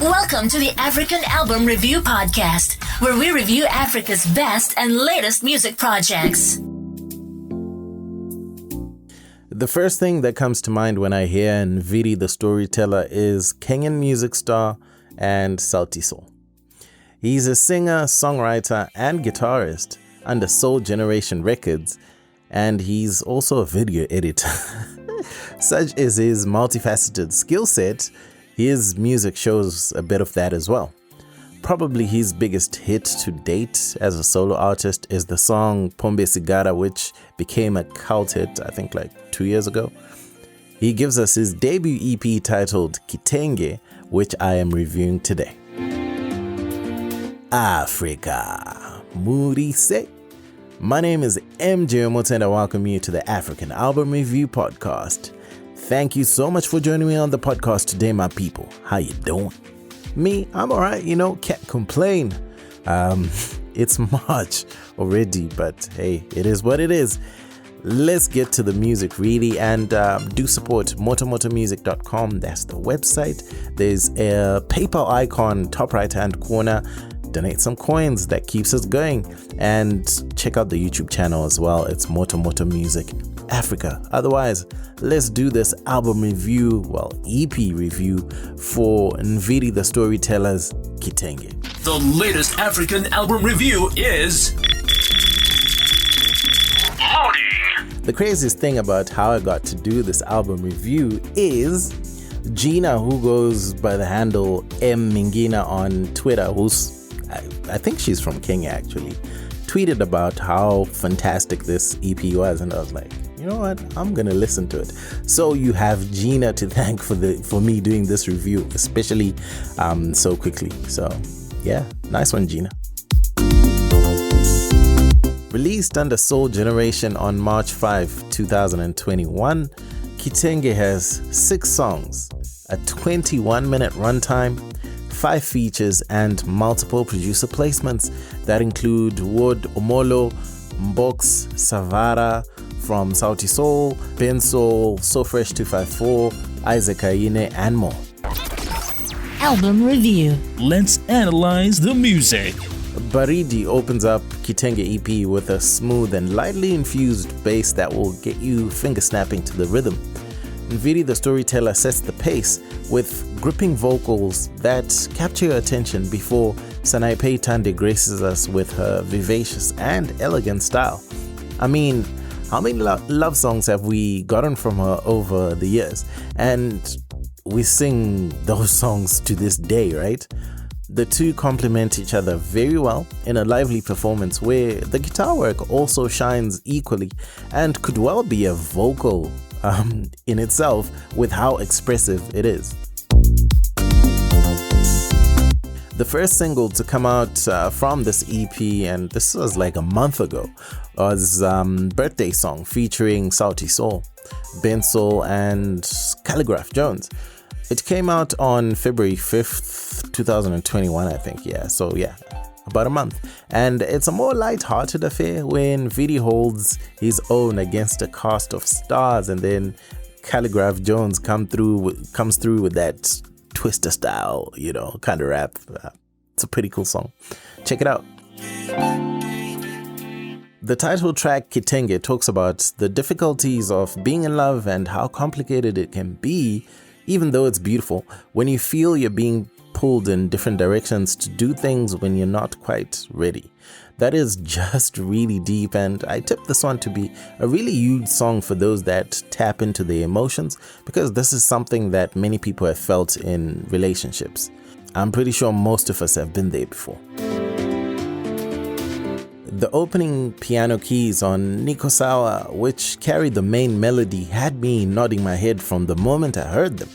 Welcome to the African Album Review Podcast, where we review Africa's best and latest music projects. The first thing that comes to mind when I hear Nviiri The Storyteller is Kenyan music star and Sauti Sol. He's a singer, songwriter, and guitarist under Soul Generation Records, and he's also a video editor. Such is his multifaceted skill set, his music shows a bit of that as well. Probably his biggest hit to date as a solo artist is the song Pombe Sigara, which became a cult hit, I think like 2 years ago. He gives us his debut EP titled Kitenge, which I am reviewing today. Africa, Murise. My name is MJ Wemoto and I welcome you to the African Album Review Podcast. Thank you so much for joining me on the podcast today, my people. How you doing? Me, I'm alright, can't complain. It's March already, but hey, it is what it is. Let's get to the music really, and do support motomotomusic.com. That's the website. There's a PayPal icon top right hand corner. Donate some coins, that keeps us going, and check out the YouTube channel as well. It's Moto Music Africa. Otherwise, let's do this album review, EP review for Nviiri The Storyteller's Kitenge. The latest African album review is loading. The craziest thing about how I got to do this album review is Gina, who goes by the handle M Mingina on Twitter, I think she's from Kenya actually, tweeted about how fantastic this EP was, and I was like, you know what, I'm gonna listen to it. So you have Gina to thank for me doing this review, especially so quickly. So yeah, nice one, Gina. Released under Soul Generation on March 5, 2021, Kitenge has 6 songs, a 21-minute runtime, 5 features, and multiple producer placements that include Wood Omolo, Mbox Savara from Sauti Sol, Bensoul, So Fresh 254, Isaac Ayine, and more. Album review. Let's analyze the music. Baridi opens up Kitenge EP with a smooth and lightly infused bass that will get you finger snapping to the rhythm. Nviiri The Storyteller sets the pace with gripping vocals that capture your attention before Sanaipe Tande graces us with her vivacious and elegant style. I mean, how many love songs have we gotten from her over the years? And we sing those songs to this day, right? The two complement each other very well in a lively performance where the guitar work also shines equally and could well be a vocal in itself with how expressive it is. The first single to come out from this EP, and this was like a month ago, was Birthday Song featuring Sauti Sol, Bensoul, and Calligraph Jones. It came out on February 5th, 2021, I think. So about a month. And it's a more light-hearted affair when Nviiri holds his own against a cast of stars, and then Calligraph Jones comes through with that twister style, kind of rap. It's a pretty cool song. Check it out. The title track Kitenge talks about the difficulties of being in love and how complicated it can be, even though it's beautiful, when you feel you're being pulled in different directions to do things when you're not quite ready. That is just really deep, and I tip this one to be a really huge song for those that tap into the emotions, because this is something that many people have felt in relationships. I'm pretty sure most of us have been there before. The opening piano keys on Niko Sawa, which carried the main melody, had me nodding my head from the moment I heard them.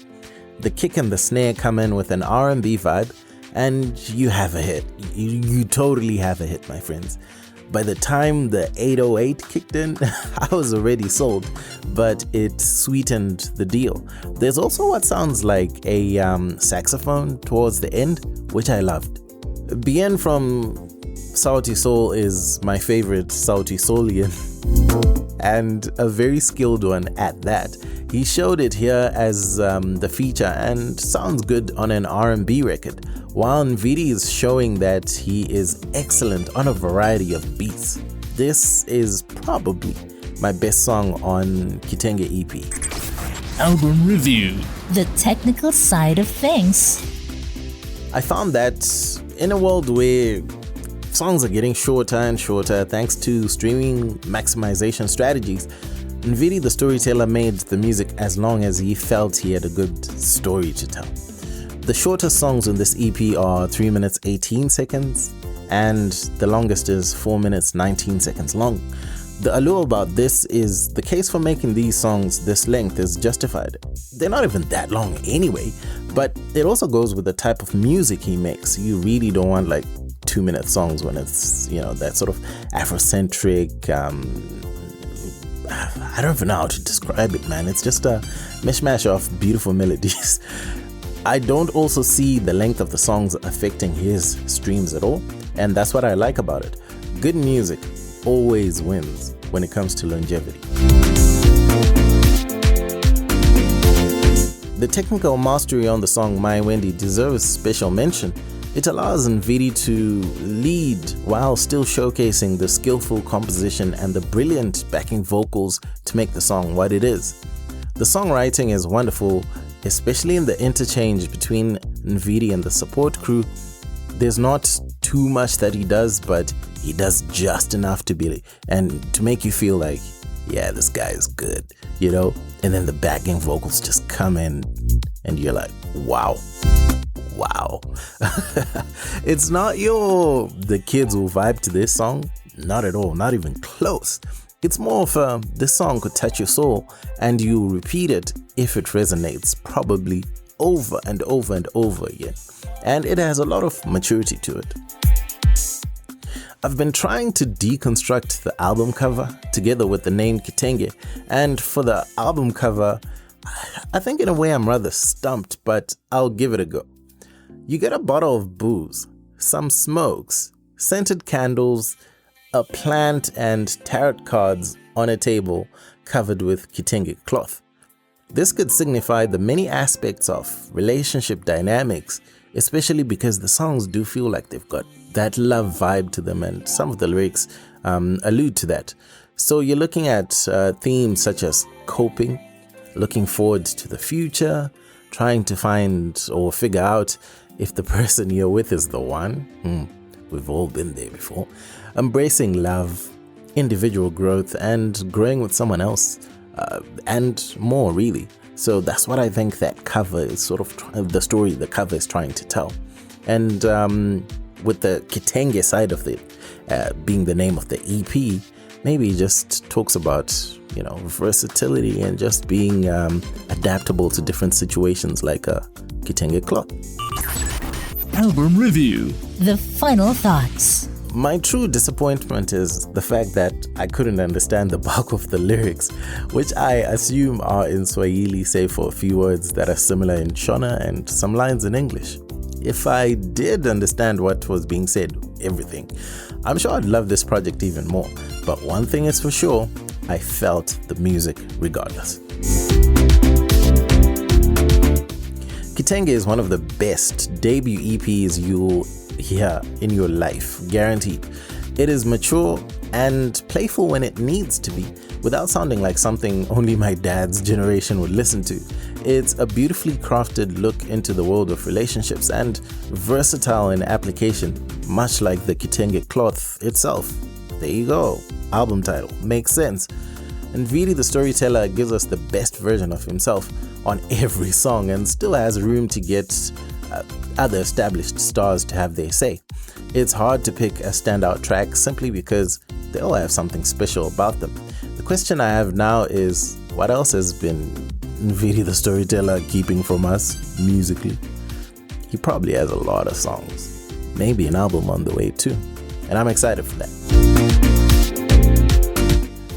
The kick and the snare come in with an R&B vibe, and you have a hit. You totally have a hit, my friends. By the time the 808 kicked in, I was already sold, but it sweetened the deal. There's also what sounds like a saxophone towards the end, which I loved. Bien from Sauti Sol is my favorite Sauti Solian, and a very skilled one at that. He showed it here as the feature and sounds good on an R&B record, while Nviiri is showing that he is excellent on a variety of beats. This is probably my best song on Kitenge EP. Album review. The technical side of things. I found that in a world where songs are getting shorter and shorter thanks to streaming maximization strategies, Nviiri The Storyteller made the music as long as he felt he had a good story to tell. The shortest songs on this EP are 3 minutes 18 seconds and the longest is 4 minutes 19 seconds long. The allure about this is the case for making these songs this length is justified. They're not even that long anyway, but it also goes with the type of music he makes. You really don't want like 2-minute songs when it's, that sort of Afrocentric, I don't even know how to describe it, man. It's just a mishmash of beautiful melodies. I don't also see the length of the songs affecting his streams at all, and that's what I like about it. Good music always wins when it comes to longevity. The technical mastery on the song My Wendy deserves special mention. It allows Nviiri to lead while still showcasing the skillful composition and the brilliant backing vocals to make the song what it is. The songwriting is wonderful, especially in the interchange between Nviiri and the support crew. There's not too much that he does, but he does just enough to make you feel like, yeah, this guy is good, and then the backing vocals just come in and you're like, wow. It's not the kids will vibe to this song, not at all, not even close. It's more of this song could touch your soul and you repeat it if it resonates, probably over and over and over again. And it has a lot of maturity to it. I've been trying to deconstruct the album cover together with the name Kitenge, and for the album cover, I think in a way I'm rather stumped, but I'll give it a go. You get a bottle of booze, some smokes, scented candles, a plant and tarot cards on a table covered with Kitenge cloth. This could signify the many aspects of relationship dynamics, especially because the songs do feel like they've got that love vibe to them, and some of the lyrics allude to that. So you're looking at themes such as coping, looking forward to the future, trying to find or figure out if the person you're with is the one. We've all been there before. Embracing love, individual growth, and growing with someone else, and more really. So that's what I think that cover is sort of the story the cover is trying to tell. And with the Kitenge side of it being the name of the EP, maybe it just talks about, versatility and just being adaptable to different situations like a Kitenge cloth. Album review. The final thoughts. My true disappointment is the fact that I couldn't understand the bulk of the lyrics, which I assume are in Swahili, save for a few words that are similar in Shona and some lines in English. If I did understand what was being said, everything, I'm sure I'd love this project even more. But one thing is for sure, I felt the music regardless. Kitenge is one of the best debut EPs you'll hear in your life, guaranteed. It is mature and playful when it needs to be, without sounding like something only my dad's generation would listen to. It's a beautifully crafted look into the world of relationships and versatile in application, much like the Kitenge cloth itself. There you go, album title, makes sense. Nviiri The Storyteller gives us the best version of himself on every song and still has room to get other established stars to have their say. It's hard to pick a standout track simply because they all have something special about them. The question I have now is, what else has been Nviiri The Storyteller keeping from us musically? He probably has a lot of songs, maybe an album on the way too, and I'm excited for that.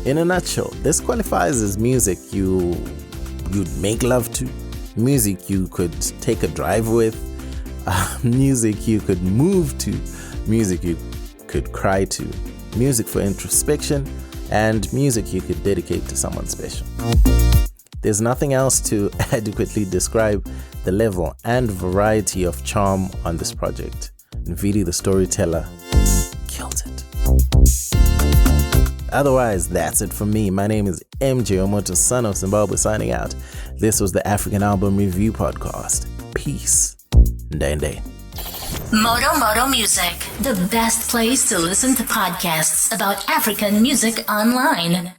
In a nutshell, this qualifies as music you'd make love to, music you could take a drive with, music you could move to, music you could cry to, music for introspection, and music you could dedicate to someone special. There's nothing else to adequately describe the level and variety of charm on this project. Nviiri The Storyteller killed it. Otherwise, that's it from me. My name is MJ Wemoto, son of Zimbabwe, signing out. This was the African Album Review Podcast. Peace. Ndende. Moto Music, the best place to listen to podcasts about African music online.